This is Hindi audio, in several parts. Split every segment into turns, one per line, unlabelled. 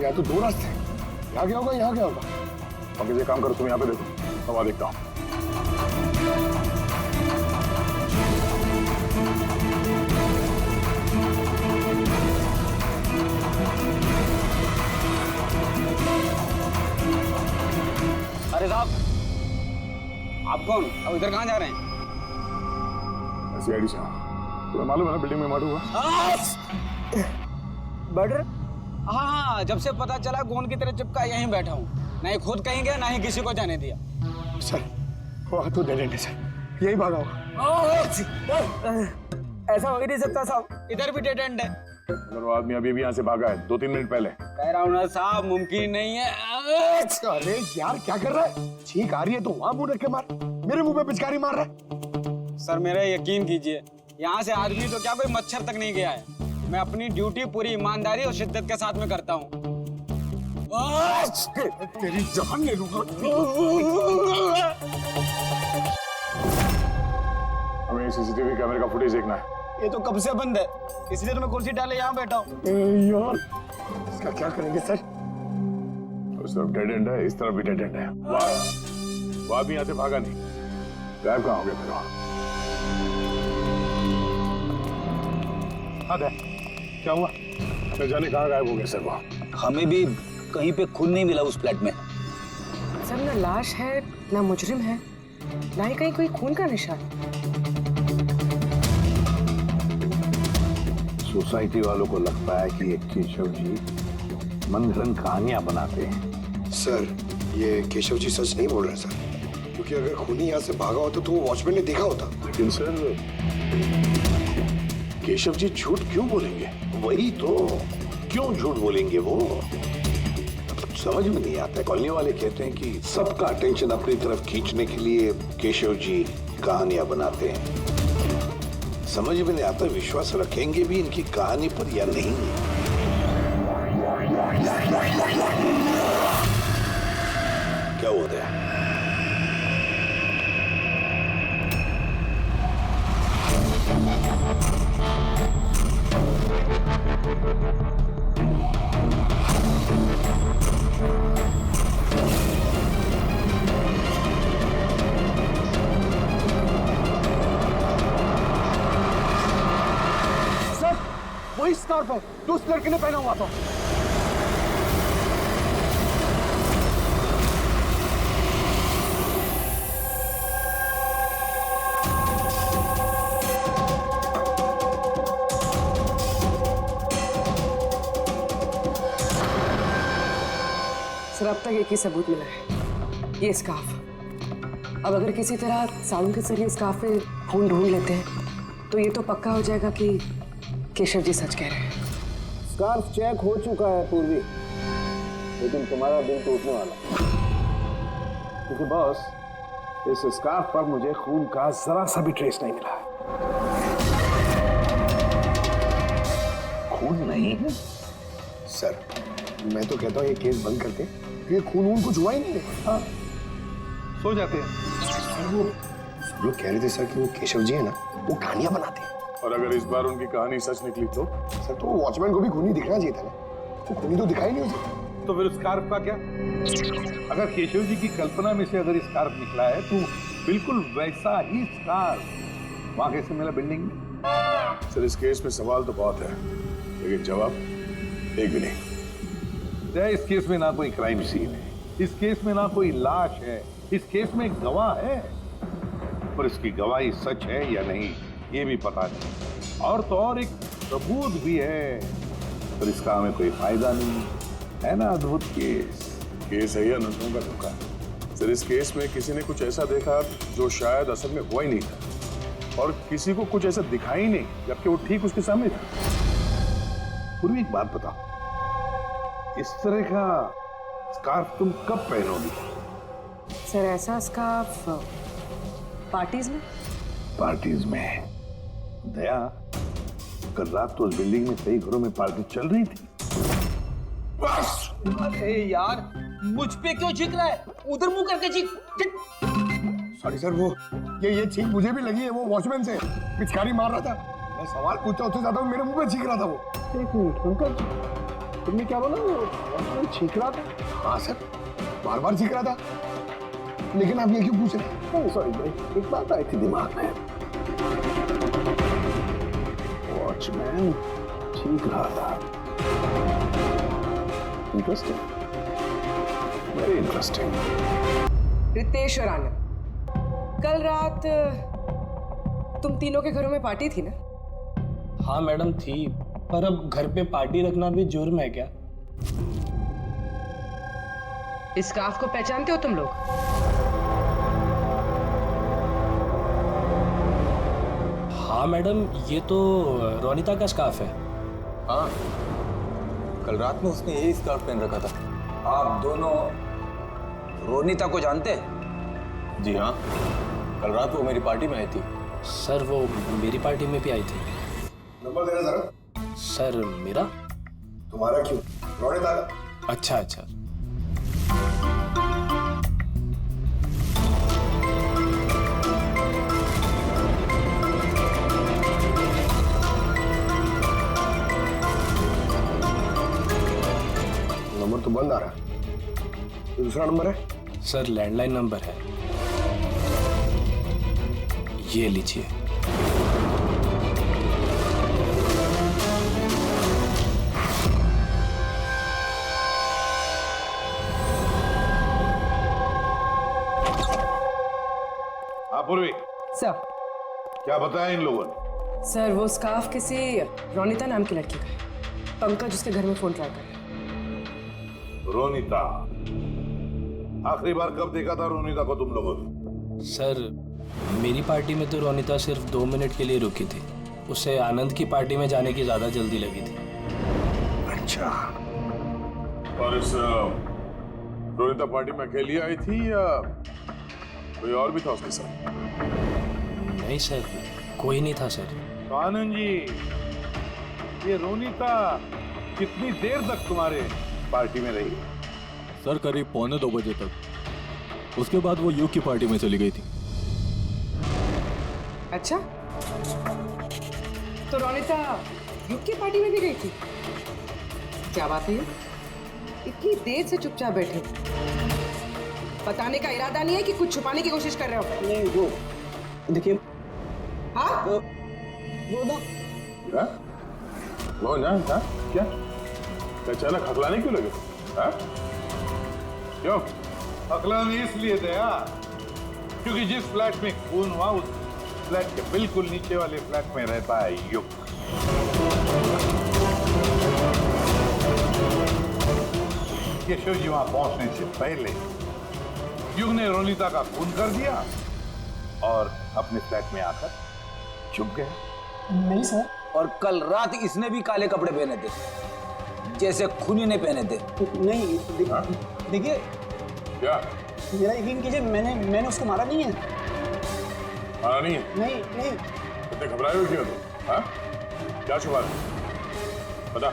गया तो दो रास्ते हैं, यहाँ क्या होगा यहाँ क्या होगा। अब मुझे काम करो, तुम यहाँ पे देखो, मैं वहां देखता हूँ।
अरे साहब, आप कौन? अब इधर कहाँ जा रहे हैं?
सीआईडी से तुम्हें मालूम है ना बिल्डिंग में मर्डर हुआ।
मर्डर? हाँ हाँ, जब से पता चला गोंद की तरह चिपका यहीं बैठा हूँ, ना ही खुद कहीं गया ना ही किसी को जाने दिया।
सर वहाँ तो डेड एंड है सर, यही भागा होगा।
ऐसा हो ही नहीं सकता साहब, इधर भी डेड एंड है।
अगर वो आदमी अभी भी यहाँ से भागा है 2-3 मिनट पहले।
कह रहा हूँ ना साहब, मुमकिन नहीं है।
अरे यार क्या कर रहा है, छींक आ रही है तो वहाँ मुंह रख के मार, मेरे मुंह पे पिचकारी मार रहा है।
सर मेरा यकीन कीजिए, यहाँ से आदमी तो क्या कोई मच्छर तक नहीं गया है। मैं अपनी ड्यूटी पूरी ईमानदारी और शिद्दत के साथ में करता हूँ।
तेरी जान ले लूंगा। हमें सीसीटीवी कैमरे का फुटेज देखना है।
ये तो कब से बंद है, इसलिए तो मैं कुर्सी डाले यहाँ बैठा हूँ।
यार इसका क्या करेंगे सर? उस तरफ डेड एंड है, इस तरफ भी डेड एंड है। वाह भी यहाँ से भागा नहीं, गायब कहाँ हो गया फिर? हाँ क्या हुआ? न जाने कहाँ गायब हो गया सर वहाँ।
हमें भी कहीं पे खून नहीं मिला उस फ्लैट में।
सर ना लाश है ना मुजरिम है, ना ही कहीं कोई खून का निशान।
सोसाइटी वालों को लगता है कि ये केशव जी मन घड़ंत कहानियां बनाते हैं।
सर ये केशव जी सच नहीं बोल रहे सर, क्योंकि अगर खूनी यहाँ से भागा होता तो वो वॉचमैन ने देखा होता।
लेकिन सर केशव जी झूठ क्यों बोलेंगे? वही तो, क्यों झूठ बोलेंगे वो? समझ में नहीं आता। कॉलोनी वाले कहते हैं कि सबका अटेंशन अपनी तरफ खींचने के लिए केशव जी कहानियां बनाते हैं। समझ में नहीं आता विश्वास रखेंगे भी इनकी कहानी पर या नहीं। क्या हो रहा है?
वही स्कार्फ है जो उस लड़के ने पहना हुआ था।
सर अब तक एक ही सबूत मिला है, ये स्कार्फ। अब अगर किसी तरह साउंड के जरिए स्कार्फ में खून ढूंढ लेते हैं तो ये तो पक्का हो जाएगा कि केशव जी सच कह रहे हैं।
स्कार्फ चेक हो चुका है पूर्वी, लेकिन तुम्हारा दिल टूटने वाला, क्योंकि बॉस इस स्कार्फ पर मुझे खून का जरा सा भी ट्रेस नहीं मिला।
खून नहीं है
सर मैं तो कहता हूँ ये केस बंद करके, ये खून कुछ हुआ ही नहीं है। हाँ
सो जाते हैं।
वो सब लोग कह रहे थे सर कि वो केशव जी है ना, वो कहानियां बनाते हैं। और अगर इस बार उनकी कहानी सच निकली तो सर तो वॉचमैन को भी खूनी दिखना चाहिए था ना, वो खूनी तो दिखाई नहीं उसे।
तो फिर स्कार्फ का क्या? अगर केशव जी की कल्पना में से अगर स्कार्फ निकला है तो बिल्कुल वैसा ही स्कार्फ वहां कैसे मिला बिल्डिंग में?
सर इस केस में सवाल तो बहुत है, लेकिन जवाब एक भी नहीं।
इस केस में ना कोई क्राइम सीन है, इस केस में ना कोई लाश है, इस केस में गवाह है, पर इसकी गवाही सच है या नहीं ये भी पता नहीं। और तो और एक सबूत भी है, पर इसका हमें कोई फायदा नहीं है ना। अद्भुत
केस है या नजरों का धोखा। सर इस केस में किसी ने कुछ ऐसा देखा जो शायद असल में हुआ ही नहीं था, और किसी को कुछ ऐसा दिखा ही नहीं जबकि वो ठीक उसके सामने था।
पूर्वी एक बात बताओ, इस तरह का स्कार्फ तुम कब पहनोगी?
सर ऐसा स्कार्फ पार्टीज में?
पार्टीज में? दया, कल रात तो उस बिल्डिंग में कई घरों में पार्टी चल रही थी।
अरे यार, मुझ पे क्यों चीख रहा है? उधर मुंह करके चीख।
सॉरी सर, वो ये चीख मुझे भी लगी है, वो वॉचमैन से पिचकारी मार रहा था। मैं सवाल पूछता उससे ज्यादा मेरे मुंह पे चीख रहा था वो।
एक मिनट अंकल, तुमने क्या बोला? वो छींक रहा था?
हाँ सर, बार बार सीख रहा था। लेकिन आप ये क्यों पूछ रहे हैं?
सॉरी, एक बात आई थी दिमाग में। वॉचमैन छींक रहा था। Interesting, very interesting.
रितेश और आनंद, कल रात तुम तीनों के घरों में पार्टी थी ना?
हाँ मैडम थी, पर अब घर पे पार्टी रखना भी जुर्म है क्या?
इस स्कार्फ को पहचानते हो तुम लोग?
हाँ मैडम, ये तो रोनिता का स्कार्फ है।
हाँ, कल रात में उसने यही स्कार्फ पहन रखा था।
आप दोनों रोनिता को जानते हैं?
जी हाँ, कल रात वो मेरी पार्टी में आई थी।
सर वो मेरी पार्टी में भी आई थी।
नंबर देना जरा।
सर मेरा?
तुम्हारा क्यों? रोनिता का।
अच्छा अच्छा।
नंबर तो बंद आ रहा है। ये दूसरा नंबर है?
सर लैंडलाइन नंबर है, ये लीजिए।
हाँ पूर्वी,
सर,
क्या बताया इन लोगों ने?
सर वो स्कार्फ किसी रोनिता नाम की लड़की का है। पंकज उसके घर में फोन ट्राई कर रहा है।
रोनिता? आखिरी बार कब देखा था रोनिता को तुम लोगों ने?
सर मेरी पार्टी में तो रोनिता सिर्फ 2 मिनट के लिए रुकी थी, उसे आनंद की पार्टी में जाने की ज्यादा जल्दी लगी थी।
अच्छा।
और इस रोनिता पार्टी में अकेली आई थी या कोई और भी था उसके साथ?
नहीं सर, कोई नहीं था सर।
आनंद जी, ये रोनिता कितनी देर तक तुम्हारे पार्टी में रही?
सर करीब 1:45 बजे तक। उसके बाद वो युग की पार्टी में चली गई थी।
अच्छा, तो रोनिता युग की पार्टी में भी गई थी? क्या बात है, इतनी देर से चुपचाप बैठे, बताने का इरादा नहीं है कि कुछ छुपाने की कोशिश कर रहे हो?
नहीं वो देखिए।
हाँ?
वो ना
क्या? वो ना था क्या? अचानक हकलाने क्यों लगे? हाँ? क्यों?
अकलाने इसलिए दया, क्योंकि जिस फ्लैट में खून हुआ उस फ्लैट के बिल्कुल नीचे वाले फ्लैट में रहता है युग। केशव जी वहां पहुंचने से पहले युग ने रोनिता का खून कर दिया और अपने फ्लैट में आकर छुप गया।
नहीं सर।
और कल रात इसने भी काले कपड़े पहने थे, जैसे खूनी ने पहने थे।
नहीं देखिए,
क्या?
मेरा यकीन कीजिए, मैंने उसको मारा नहीं है।
मारा नहीं है?
नहीं नहीं।
इतने घबराए हुए क्यों तुम? हाँ? क्या छुपा रहे? बता।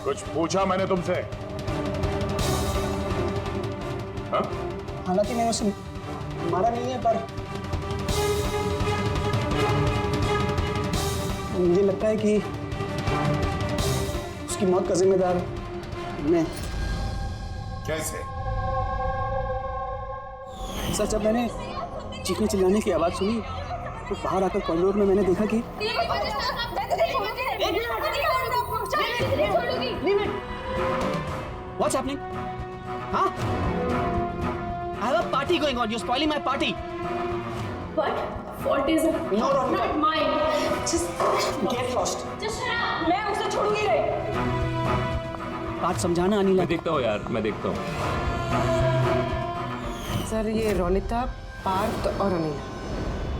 कुछ पूछा मैंने तुमसे? हाँ?
हालांकि मैंने उसे मारा नहीं है, पर मुझे लगता है कि उसकी मौत का जिम्मेदार मैं।
कैसे?
सर जब मैंने चीखने चिल्लाने की आवाज सुनी तो बाहर आकर कॉरिडोर में मैंने देखा कि What's happening? Huh? I have a party going on. You're spoiling my party.
But fault is not mine. Just
Get lost.
shut up. मैं उसे छोड़ूंगी नहीं.
बात समझाना अनिला।
मैं देखता हूँ यार, मैं देखता हूँ।
सर ये रोनिता, पार्थ और अनिला,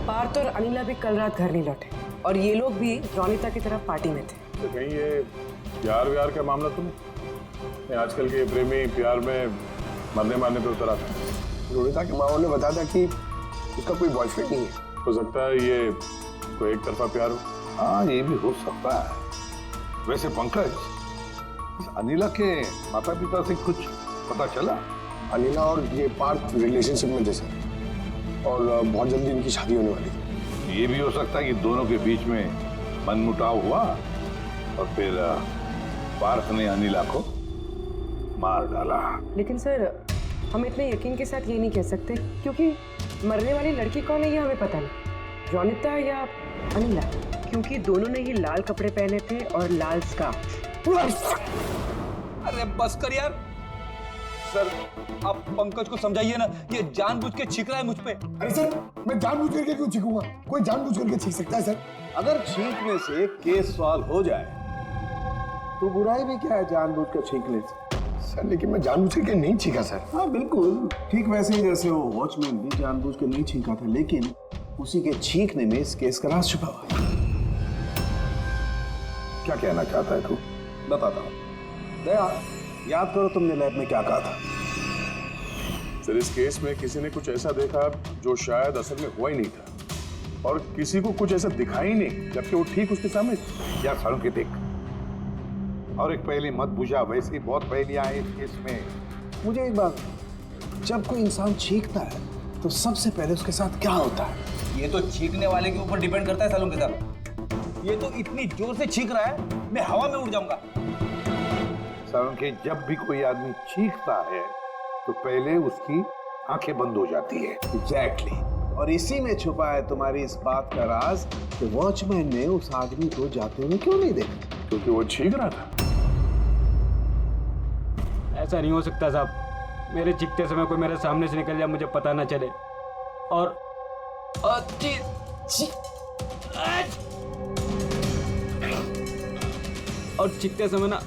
पार्थ और अनिला भी कल रात घर नहीं लौटे और ये लोग भी रोनिता की तरफ पार्टी में थे।
तो कहीं ये प्यार व्यार का मामला तो नहीं? आजकल के प्रेमी प्यार में मरने मारने पे उतर आते हैं।
रोनिता के मामा ने बताया था कि उसका कोई बॉयफ्रेंड नहीं है।
हो सकता है ये कोई एक तरफा प्यार हो।
हाँ, ये भी हो सकता है। वैसे पंकज, इस अनिला के माता पिता से कुछ पता चला?
अनिला और ये पार्थ रिलेशनशिप में थे सर, और बहुत जल्दी इनकी शादी होने वाली थी।
ये भी हो सकता है कि दोनों के बीच में मनमुटाव हुआ और फिर पार्थ ने अनिला को मार डाला।
लेकिन सर, हम इतने यकीन के साथ ये नहीं कह सकते, क्योंकि मरने वाली लड़की कौन है ये हमें पता नहीं, रोनिता या अनिला, क्योंकि दोनों ने ही लाल कपड़े पहने थे और लाल स्कार्फ।
अरे बस कर यार। सर, आप पंकज को समझाइए ना, ये जानबूझ के छींक रहा है मुझ पे।
अरे सर, मैं जानबूझ करके क्यों छींकूंगा? कोई जानबूझ करके छींक सकता है सर? अगर छींकने से केस सॉल्व हो जाए तो बुराई भी क्या है जानबूझ कर छींकने से? सर, लेकिन मैं जानबूझ करके नहीं छींका सर। हाँ बिल्कुल ठीक वैसे ही जैसे वो वॉचमैन भी जानबूझ कर नहीं छींका था, लेकिन उसी के छींकने में इस केस का राज छुपा हुआ है। क्या कहना चाहता है तू? बताता हूँ। दया, याद करो तुमने लैब में क्या कहा था?
सर, इस केस में किसी ने कुछ ऐसा देखा जो शायद असल में हुआ ही नहीं था, और किसी को कुछ ऐसा दिखा ही नहीं, जबकि वो ठीक उसके सामने थी।
या सांकेतिक और एक पहली मत बुझा, वैसे ही बहुत पहलियां हैं इस केस में।
मुझे एक बात, जब कोई इंसान छींकता है तो सबसे पहले उसके साथ क्या होता है?
ये तो छींकने वाले के ऊपर डिपेंड करता है सालों के साथ। ये तो इतनी जोर से छींक रहा है, मैं हवा में उड़ जाऊंगा।
कि जब भी कोई आदमी चीखता है तो पहले उसकी आंखें बंद हो जाती है।
एग्जैक्टली। और इसी में छुपा है तुम्हारी इस बात का राज कि वॉचमैन ने उस आदमी को जाते हुए क्यों नहीं देखा?
क्योंकि वो छींक रहा था।
ऐसा नहीं हो सकता साहब, मेरे चीखते समय कोई मेरे सामने से निकल जाए, मुझे पता ना चले। और चीखते समय ना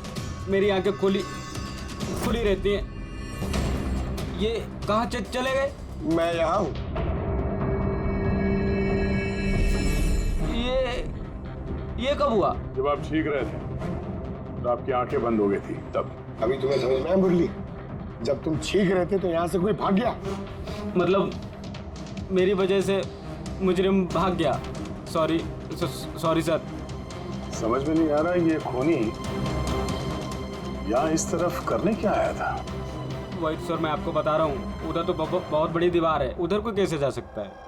मेरी आंखें खुली रहती हैं। ये कहाँ चले गए?
मैं यहाँ हूँ।
ये कब हुआ?
जब आप छींक रहे थे तो आपकी आंखें बंद हो गई थी तब।
अभी तुम्हें समझ में आया मुरली? जब तुम छींक रहे थे तो यहाँ से कोई भाग गया।
मतलब मेरी वजह से मुजरिम भाग गया? Sorry sir.
समझ में नहीं आ रहा ये खूनी यहाँ इस तरफ करने क्या आया था?
वही सर मैं आपको बता रहा हूँ, उधर तो बहुत बड़ी दीवार है, उधर कोई कैसे जा सकता है?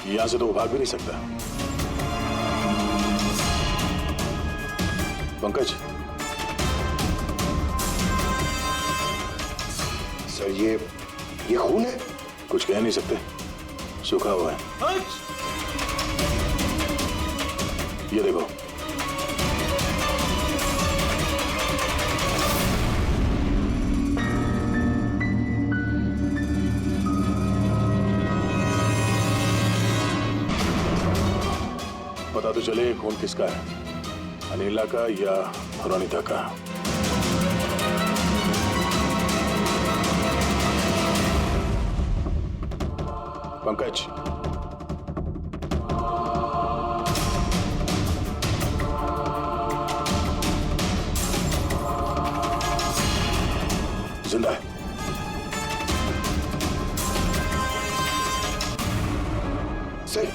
यहाँ से तो वो भाग भी नहीं सकता। पंकज,
सर ये खून है?
कुछ कह नहीं सकते, सूखा हुआ है। ये देखो। पता तो चले खून किसका है, अनिला का या रोनिता का। पंकज, जिंदा है।
सर,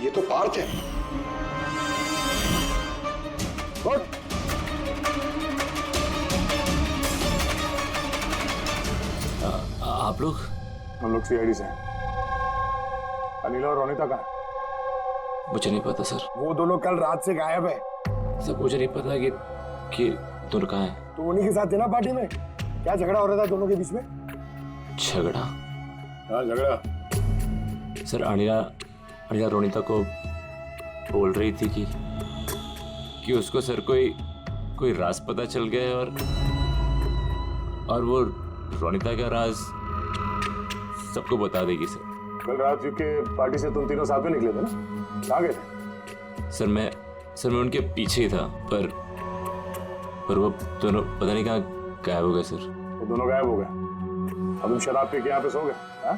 ये तो पार्थ है।
आप लोग?
हम लोग सीआईडी से हैं। अनिला और रोनिता कहाँ है?
मुझे नहीं पता सर।
वो दोनों कल रात से गायब है।
सर मुझे नहीं पता कि दोनों कहाँ हैं।
तो उन्हीं के साथ थे ना पार्टी में? क्या झगड़ा हो रहा था दोनों के बीच में?
झगड़ा?
हाँ झगड़ा।
सर अनिला रोनिता को बोल रही थी कि उसको सर कोई राज पता चल गया है और वो रोनिता का राज सबको बता देगी सर।
कल रात के पार्टी से तुम तीनों साथ में निकले थे ना? कहाँ गए थे?
सर मैं उनके पीछे ही था, पर वो दोनों पता नहीं कहाँ गायब हो गए सर।
वो दोनों गायब हो गए? अब तुम शराब पी के यहाँ पे सो गए? हाँ?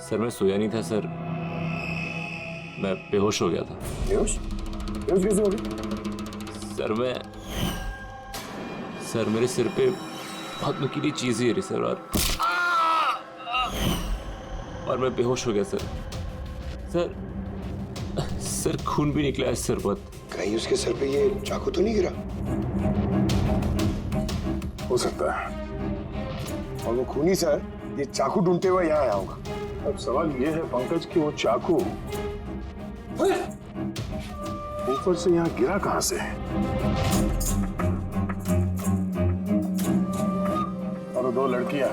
सर मैं सोया नहीं था सर, मैं बेहोश हो गया था।
बेहोश कैसे हो गए?
सर मेरे सिर पे बहुत नुकीली चीज ही है रही सर, और मैं बेहोश हो गया सर। सर खून भी निकला है सर बहुत।
कहीं उसके सर पे ये चाकू तो नहीं गिरा?
हो सकता है, और वो खूनी सर ये चाकू ढूंढते हुए यहाँ आया होगा।
अब सवाल ये है पंकज कि वो चाकू ऊपर से यहाँ गिरा कहां से है? और वो दो लड़कियां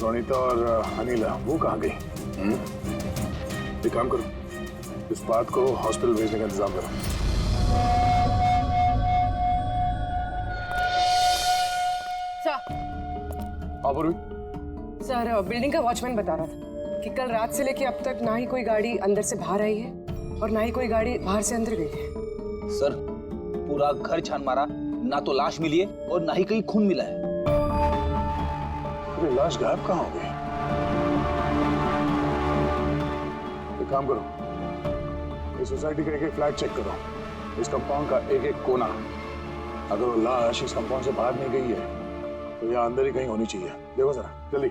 रोनिता और अनिला वो कहां गई? एक काम करो, इस बात को हॉस्पिटल भेजने का इंतजाम करो।
सर, सर बिल्डिंग का वॉचमैन बता रहा था कि कल रात से लेके अब तक ना ही कोई गाड़ी अंदर से बाहर आई है और ना ही कोई गाड़ी बाहर से अंदर गई है।
सर पूरा घर छान मारा, ना तो लाश मिली है और ना ही कहीं खून मिला है।
अरे लाश गायब कहाँ हो गई? एक काम करो, इस सोसाइटी का एक फ्लैट चेक करो, इस कंपाउंड का एक कोना। अगर वो लाश इस कंपाउंड से बाहर नहीं गई है तो यहाँ अंदर ही कहीं होनी चाहिए। देखो जरा जल्दी।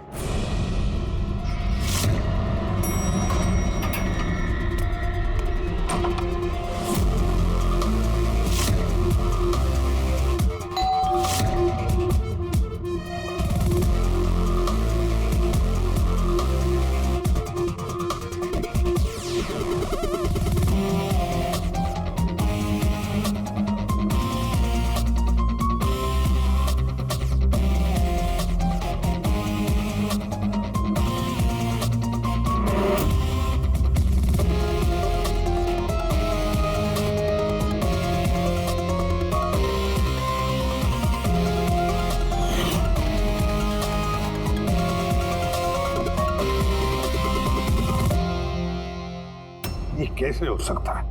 कैसे हो सकता है?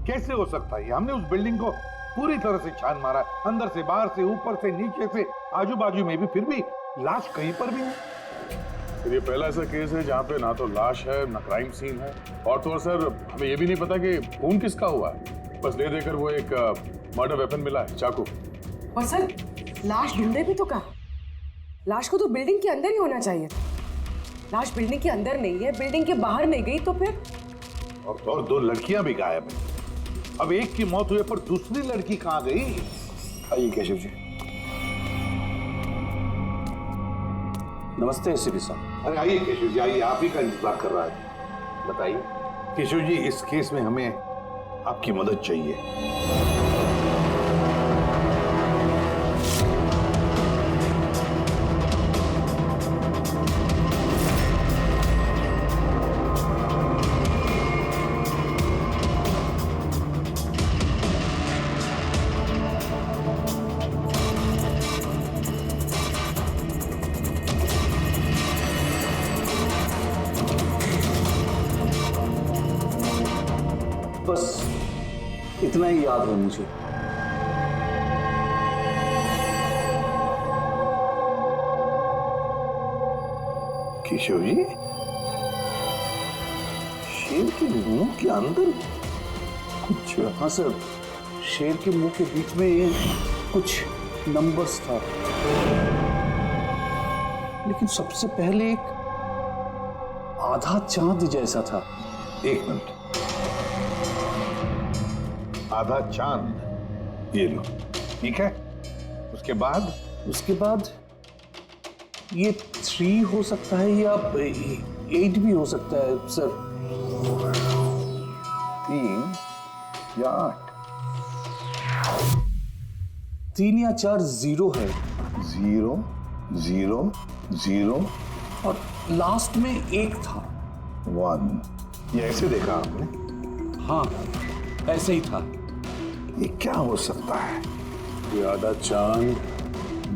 कैसे हो सकता है? हमने उस बिल्डिंग को पूरी तरह से छान मारा, अंदर से बाहर से, ऊपर से नीचे से, आजू बाजू में भी, फिर भी लाश कहीं पर भी नहीं।
फिर ये पहला ऐसा केस है जहाँ पे ना तो लाश है ना क्राइम सीन है, और तो और सर हमें ये भी नहीं पता कि खून किसका हुआ है। बस ले देकर वो एक मर्डर वेपन मिला है, चाकू।
और सर लाश ढूंढे भी तो कहाँ? लाश को तो बिल्डिंग के अंदर ही होना चाहिए था। लाश बिल्डिंग के अंदर नहीं है, बिल्डिंग के बाहर नहीं गई, तो फिर
और दो लड़कियां भी गायब हैं। अब एक की मौत हुई पर दूसरी लड़की कहां गई?
आइए केशव जी। नमस्ते एसीपी साहब।
अरे आइए केशव जी, आइए, आप ही का इंतजार कर रहा है। बताइए केशव जी, इस केस में हमें आपकी मदद चाहिए।
बस इतना ही याद है मुझे।
केशव जी, शेर के मुंह के अंदर कुछ?
हाँ सर, शेर के मुंह के बीच में ये कुछ नंबर्स था, लेकिन सबसे पहले एक आधा चांद जैसा था।
एक मिनट, आधा चांद, ये लो, ठीक है। उसके बाद
ये 3 हो सकता है या 8 भी हो सकता है सर।
3 या 8?
3 या 4 0 है।
0 0 0
और लास्ट में 1 था।
1। ये ऐसे देखा आपने?
हाँ, ऐसे ही था।
ये क्या हो सकता है?
ये आधा चांद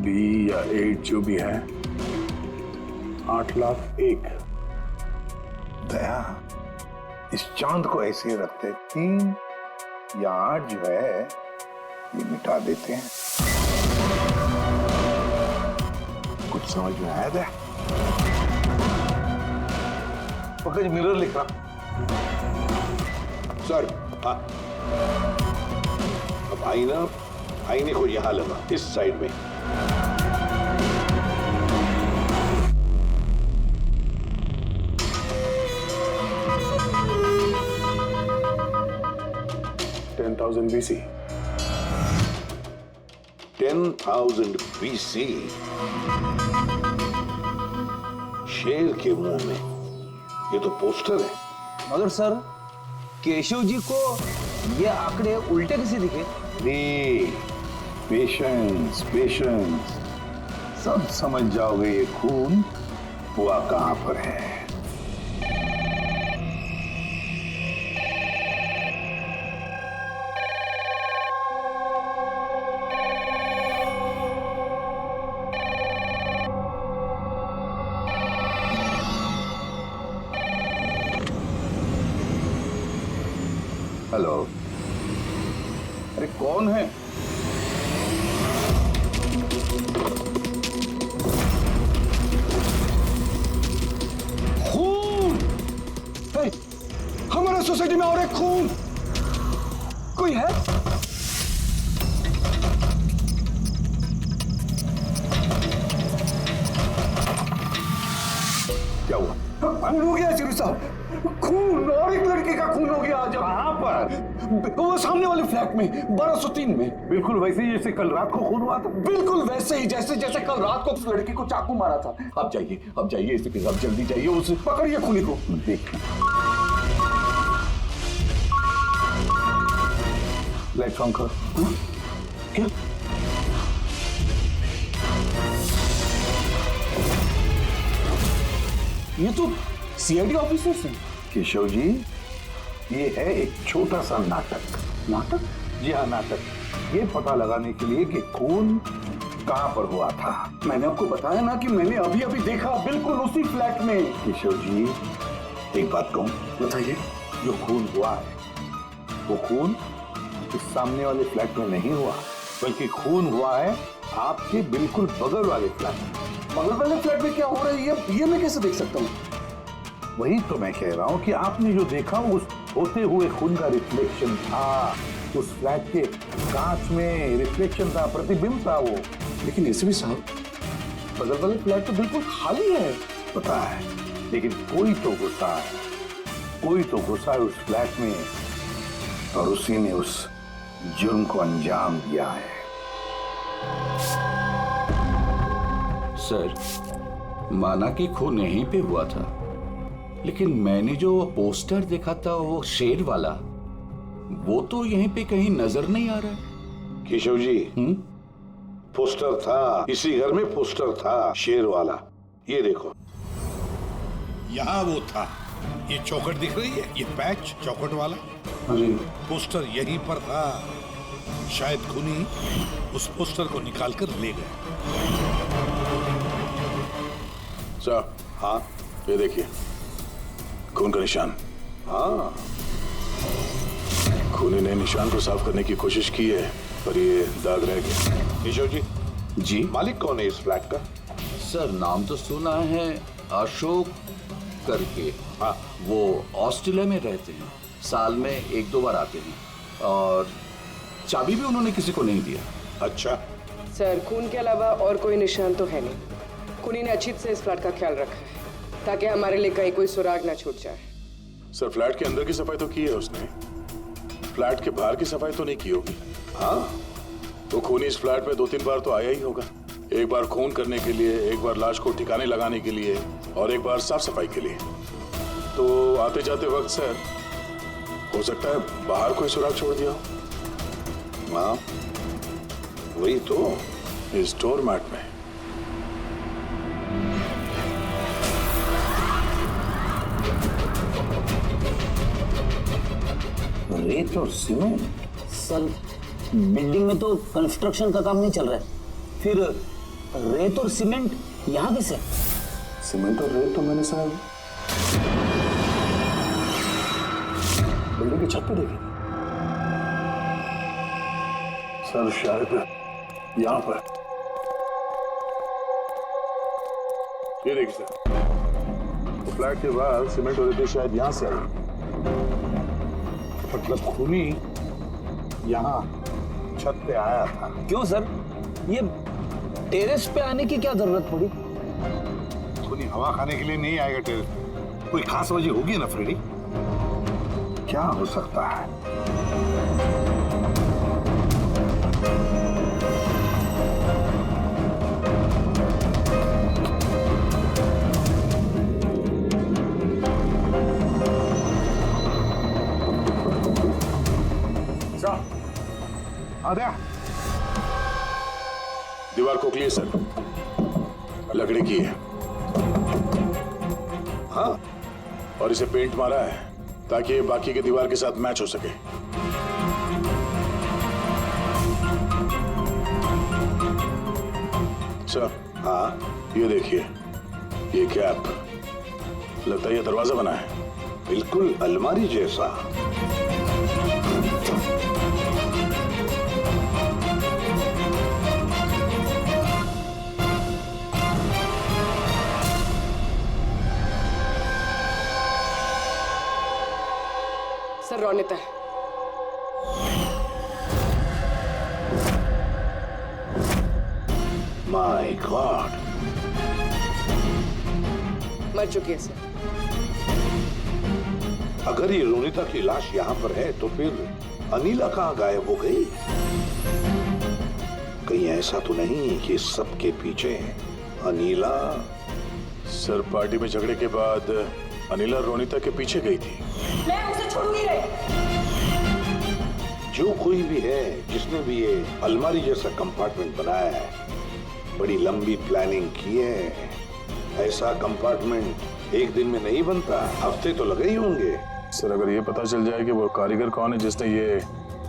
B या 8 जो भी है, 8,01,000।
दया, इस चांद को ऐसे रखते, 3 या 8 जो है ये मिटा देते हैं। कुछ समझ में आया दया? पकड़, मिरर लिख रहा सर। हाँ, अब आईने को यहां लगा, इस साइड में।
10,000 BC.
10,000 BC। शेर के मुंह में ये तो पोस्टर है।
मगर सर केशव जी को ये आंकड़े उल्टे कैसे दिखे?
पेशेंस पेशेंस, सब समझ जाओगे ये खून हुआ कहां पर है। हेलो,
अरे कौन है?
खून! हे, हमारे सोसाइटी में और एक खून! कोई है?
क्या हुआ?
खून हो गया चिरू साहब, खून, और एक लड़के का खून हो गया आज।
कहां पर?
वो सामने वाले फ्लैट में, 1203 में।
बिल्कुल वैसे ही जैसे कल रात को खून हुआ था।
बिल्कुल वैसे ही जैसे कल रात को उस लड़की को चाकू मारा था। अब जाइए इसके साथ, जल्दी जाइए, उसे पकड़िए खूनी को।
देखिए, लाइट्स ऑन करो।
क्या? ये तो सीआईडी ऑफिसर्स हैं।
केशव जी, ये है एक छोटा सा नाटक।
नाटक?
जी हाँ, नाटक। ये पता लगाने के लिए कि खून कहां पर हुआ था।
मैंने आपको बताया ना कि मैंने अभी अभी देखा, बिल्कुल उसी फ्लैट में।
केशव जी, एक बात कहूं?
बताइए।
जो खून हुआ है वो खून इस सामने वाले फ्लैट में नहीं हुआ, बल्कि खून हुआ है आपके बिल्कुल बगल वाले फ्लैट में।
बगल वाले फ्लैट में क्या हो रहा है ये मैं कैसे देख सकता हूँ?
वही तो मैं कह रहा हूं कि आपने जो देखा उस होते हुए खून का रिफ्लेक्शन था। उस फ्लैट के कांच में रिफ्लेक्शन था, प्रतिबिंब था वो।
लेकिन एसपी साहब, बगल वाले फ्लैट तो बिल्कुल खाली है।
पता है, लेकिन कोई तो घुसा है उस फ्लैट में, और उसी ने उस जुर्म को अंजाम दिया है।
सर, माना कि खून यहीं पे हुआ था, लेकिन मैंने जो पोस्टर देखा था वो शेर वाला, वो तो यहीं पे कहीं नजर नहीं आ रहा है।
केशव जी, पोस्टर था, इसी घर में पोस्टर था शेर वाला। ये देखो,
यहाँ वो था। ये चौखट दिख रही है, ये पैच चौखट वाला, पोस्टर यहीं पर था। शायद खूनी उस पोस्टर को निकालकर ले गए।
साहब,
हाँ
ये देखिए, खून का निशान।
हाँ,
खूनी ने निशान को साफ करने की कोशिश की है, पर ये दाग रह गया।
केशव जी,
जी
मालिक कौन है इस फ्लैट का?
सर, नाम तो सुना है, अशोक करके।
हाँ,
वो ऑस्ट्रेलिया में रहते हैं, साल में 1-2 बार आते हैं, और चाबी भी उन्होंने किसी को नहीं दिया।
अच्छा।
सर, खून के अलावा और कोई निशान तो है नहीं। खूनी ने अच्छी से इस फ्लैट का ख्याल रखा है ताकि हमारे लिए कहीं कोई सुराग ना छूट जाए।
सर, फ्लैट के अंदर की सफाई तो की है उसने, फ्लैट के बाहर की सफाई तो नहीं की होगी।
हाँ,
तो खूनी इस फ्लैट में 2-3 बार तो आया ही होगा। एक बार खून करने के लिए, एक बार लाश को ठिकाने लगाने के लिए, और एक बार साफ सफाई के लिए। तो आते जाते वक्त सर, हो सकता है बाहर कोई सुराग छोड़ दिया हो।
हाँ, वही तो।
इस डोर मैट में।
रेत और सीमेंट?
सर, बिल्डिंग में तो कंस्ट्रक्शन का काम नहीं चल रहा है, फिर रेत और सीमेंट यहाँ कैसे?
सीमेंट और रेत तो मैंने सर बिल्डिंग की छत पे देखी सर, शायद यहाँ पर। ये देखिए सर, तो फ्लैट के बाहर सीमेंट और रेत शायद यहाँ से आई।
मतलब खूनी यहाँ छत पे आया था।
क्यों सर, ये टेरेस पे आने की क्या जरूरत पड़ी?
खूनी हवा खाने के लिए नहीं आएगा टेरेस पे, कोई खास वजह होगी ना फ्रेडी? क्या हो सकता है? आद्या,
दीवार खोखली है सर, लकड़ी की है।
हाँ,
और इसे पेंट मारा है ताकि ये बाकी के दीवार के साथ मैच हो सके। सर,
हाँ,
ये देखिए, ये कैप, लगता है ये दरवाजा बना है।
बिल्कुल अलमारी जैसा।
सर रोनिता है।
माय गॉड,
मर चुकी है सर।
अगर ये रोनिता की लाश यहाँ पर है तो फिर अनीला कहाँ गायब हो गई? कहीं ऐसा तो नहीं कि सबके पीछे अनीला?
सर, पार्टी में झगड़े के बाद अनीला रोनिता के पीछे गई थी।
मैं उसे छोड़ूंगी नहीं।
जो कोई भी है जिसने भी ये अलमारी जैसा कंपार्टमेंट बनाया है, बड़ी लंबी प्लानिंग की है। ऐसा कंपार्टमेंट एक दिन में नहीं बनता, हफ्ते तो लगे ही होंगे।
सर, अगर ये पता चल जाए कि वो कारीगर कौन है जिसने ये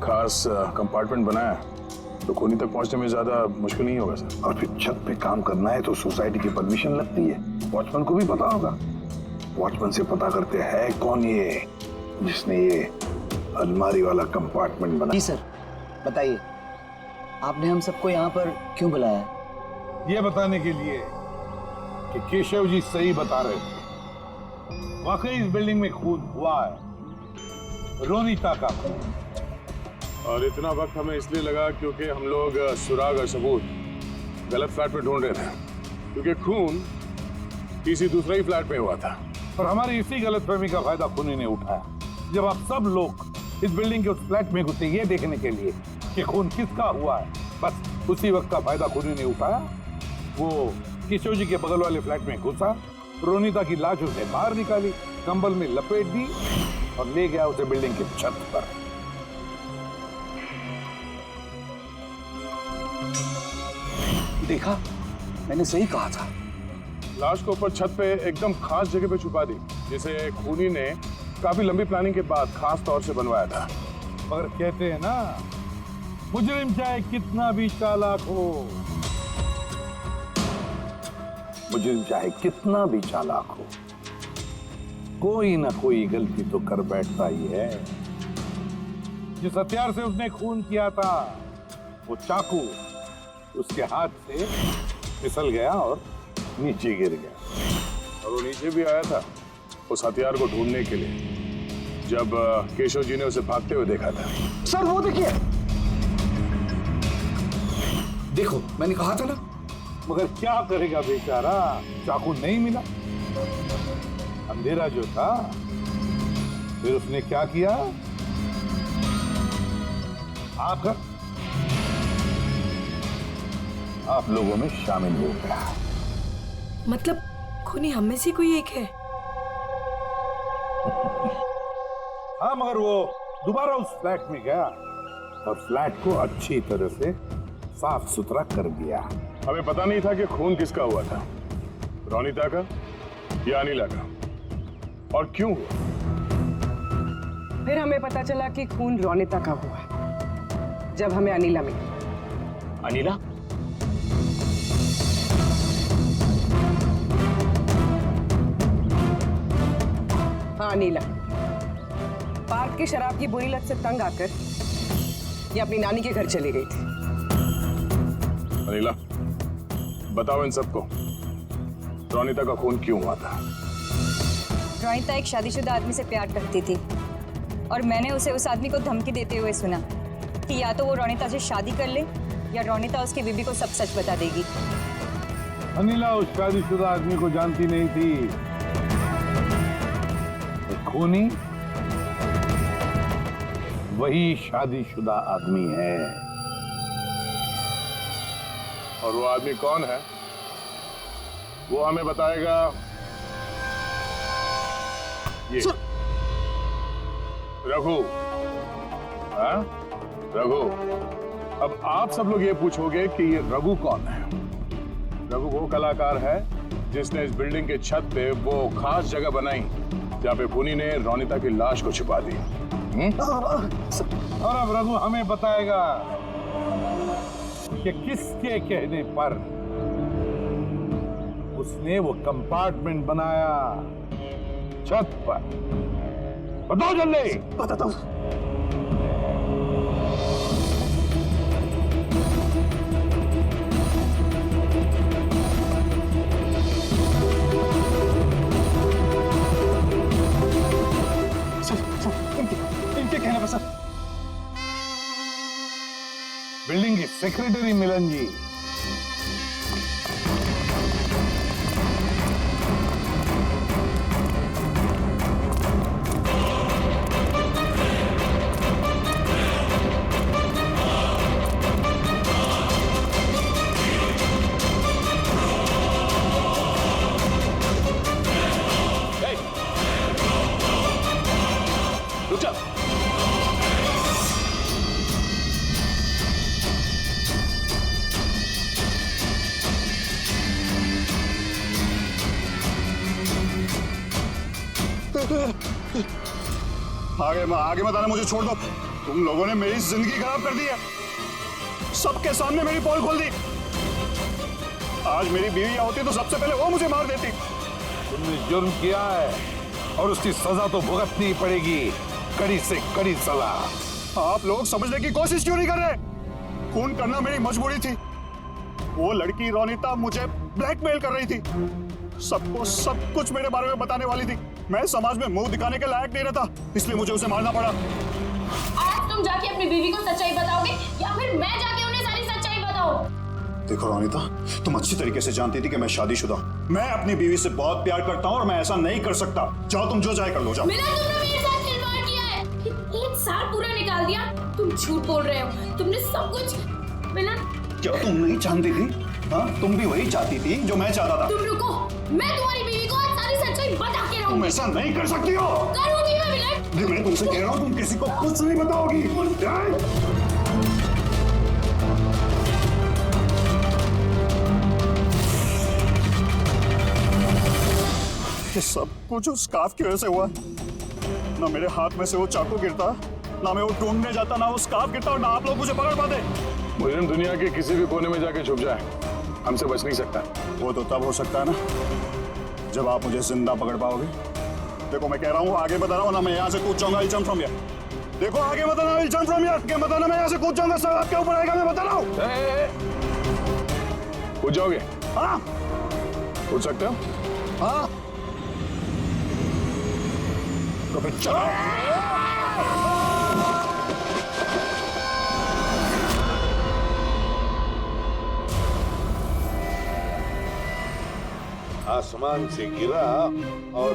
खास कंपार्टमेंट बनाया, तो खूनी तक पहुंचने में ज्यादा मुश्किल नहीं होगा सर।
और फिर छत पे काम करना है तो सोसाइटी की परमिशन लगती है। वॉचमैन को भी पता होगा। वॉचमैन से पता करते हैं कौन ये जिसने ये अलमारी वाला कंपार्टमेंट बनाया।
जी सर, बताइए, आपने हम सबको यहाँ पर क्यों बुलाया?
ये बताने के लिए कि केशव जी सही बता रहे थे। वाकई इस बिल्डिंग में खून हुआ है, रोनिता का खून।
और इतना वक्त हमें इसलिए लगा क्योंकि हम लोग सुराग और सबूत गलत फ्लैट में ढूंढ रहे थे, क्योंकि खून किसी दूसरे ही फ्लैट में हुआ था।
और हमारी इसी गलतफहमी का फायदा खूनी ने उठाया। जब आप सब लोग इस बिल्डिंग के उस फ्लैट में घुसे ये देखने के लिए कि खून किसका हुआ है, बस उसी वक्त का फायदा खूनी ने उठाया। वो केशव जी के बगल वाले फ्लैट में घुसा, रोनिता की लाश उसने बाहर निकाली, कंबल में लपेट दी और ले गया उसे बिल्डिंग की छत पर।
देखा, मैंने सही कहा था।
लाश को ऊपर छत पे एकदम खास जगह पे छुपा दी, जिसे खूनी ने काफी लंबी प्लानिंग के बाद खास तौर से बनवाया था।
मगर कहते हैं ना, मुजरिम चाहे कितना भी चालाक हो,
मुझे चाहे कितना भी चालाक हो, कोई ना कोई गलती तो कर बैठता ही है।
जिस हथियार से उसने खून किया था, वो चाकू उसके हाथ से फिसल गया और नीचे गिर गया।
और वो नीचे भी आया था उस हथियार को ढूंढने के लिए, जब केशव जी ने उसे भागते हुए देखा था।
सर वो देखिए, देखो मैंने कहा था ना।
मगर क्या करेगा बेचारा, चाकू नहीं मिला। अंधेरा जो था, फिर उसने क्या किया, आकर आप लोगों में शामिल हो गया।
मतलब खूनी हम में से कोई एक है?
हाँ, मगर वो दोबारा उस फ्लैट में गया और फ्लैट को अच्छी तरह से साफ सुथरा कर दिया।
हमें पता नहीं था कि खून किसका हुआ था, रोनिता का या अनीला का, और क्यों हुआ।
फिर हमें पता चला कि खून रोनिता का हुआ जब हमें अनीला मिली।
अनीला?
हाँ, अनीला पार्क की शराब की बुरी लत से तंग आकर ये अपनी नानी के घर चली गई थी।
अनीला, बताओ इन सबको, रोनिता का खून क्यों हुआ था?
रोनिता एक शादीशुदा आदमी से प्यार करती थी और मैंने उसे उस आदमी को धमकी देते हुए सुना कि या तो वो रोनिता से शादी कर ले या रोनिता उसकी बीबी को सब सच बता देगी।
अनीला उस शादीशुदा आदमी को जानती नहीं थी। खूनी वही शादीशुदा आदमी है।
और वो आदमी कौन है वो हमें बताएगा ये रघु। हाँ, रघु, अब आप सब लोग ये पूछोगे कि ये रघु कौन है। रघु वो कलाकार है जिसने इस बिल्डिंग के छत पे वो खास जगह बनाई जहाँ पे खूनी ने रोनिता की लाश को छिपा दी।
और अब रघु हमें बताएगा कि किसके कहने पर उसने वो कंपार्टमेंट बनाया छत पर। बताओ जल्दी।
बताता हूँ।
इनके कहने पर सर। बिल्डिंग की सेक्रेटरी मिलन जी।
रुक जा। आगे मत आना, मुझे छोड़ दो। तुम लोगों ने मेरी जिंदगी खराब कर दी है। सबके सामने मेरी पोल खोल दी। आज मेरी बीवी यहाँ होती तो सबसे पहले वो मुझे मार देती।
तुमने जुर्म किया है और उसकी सजा तो भुगतनी ही पड़ेगी, कड़ी से कड़ी सजा।
आप लोग समझने की कोशिश क्यों नहीं कर रहे? खून करना मेरी मजबूरी थी। वो लड़की रोनिता मुझे ब्लैकमेल कर रही थी। सबको सब कुछ मेरे बारे में बताने वाली थी। मैं समाज में मुंह दिखाने के लायक नहीं रहता, इसलिए मुझे उसे मारना पड़ा।
आज तुम जाके अपनी बीवी को सच्चाई बताओगे या फिर मैं जाके उन्हें सारी सच्चाई बताऊं?
देखो रोनिता, तुम अच्छी तरीके से जानती थी कि मैं शादीशुदा हूं। मैं अपनी बीवी से बहुत प्यार करता हूं और मैं ऐसा नहीं कर सकता। जाओ, तुम जो चाहे कर लो, जाओ।
मिलन, तुमने मेरे साथ खिलवाड़ किया है। एक साल पूरा निकाल दिया। तुम झूठ बोल रहे हो। तुमने सब कुछ। मिलन,
क्या तुम नहीं जानती थी? हाँ, तुम भी वही चाहती थी जो मैं चाहता था।
तुम रुको, मैं तुम्हारी बीवी को आज सारी सच्चाई बता के रहूंगी।
तुम ऐसा नहीं कर सकती हो।
करूंगी मैं मिलन।
मैं तुमसे कह रहा हूँ, तुम किसी को कुछ नहीं बताओगी। ये सब कुछ उस स्कार्फ की वजह से हुआ। ना मेरे हाथ में से वो चाकू गिरता, ना मैं वो ढूंढने जाता, ना वो स्कार्फ गिरता और ना आप लोग मुझे पकड़ पाते। मुजरिम दुनिया के किसी भी कोने में जाके छुप जाए, हमसे बच नहीं सकता। वो तो तब हो सकता है ना जब आप मुझे जिंदा पकड़ पाओगे। देखो मैं कह रहा हूँ, आगे बता रहा हूँ ना, मैं यहाँ से कूद जाऊंगा। Jump from here. देखो आगे बताना, जंप फ्रॉम हियर। आगे बताना, मैं यहाँ से कूद जाऊंगा। सब आपके ऊपर आएगा, मैं बता रहा हूँ। कूद जाओगे? हाँ, कूद सकते हो। हाँ, तो फिर चलो।
आसमान से गिरा और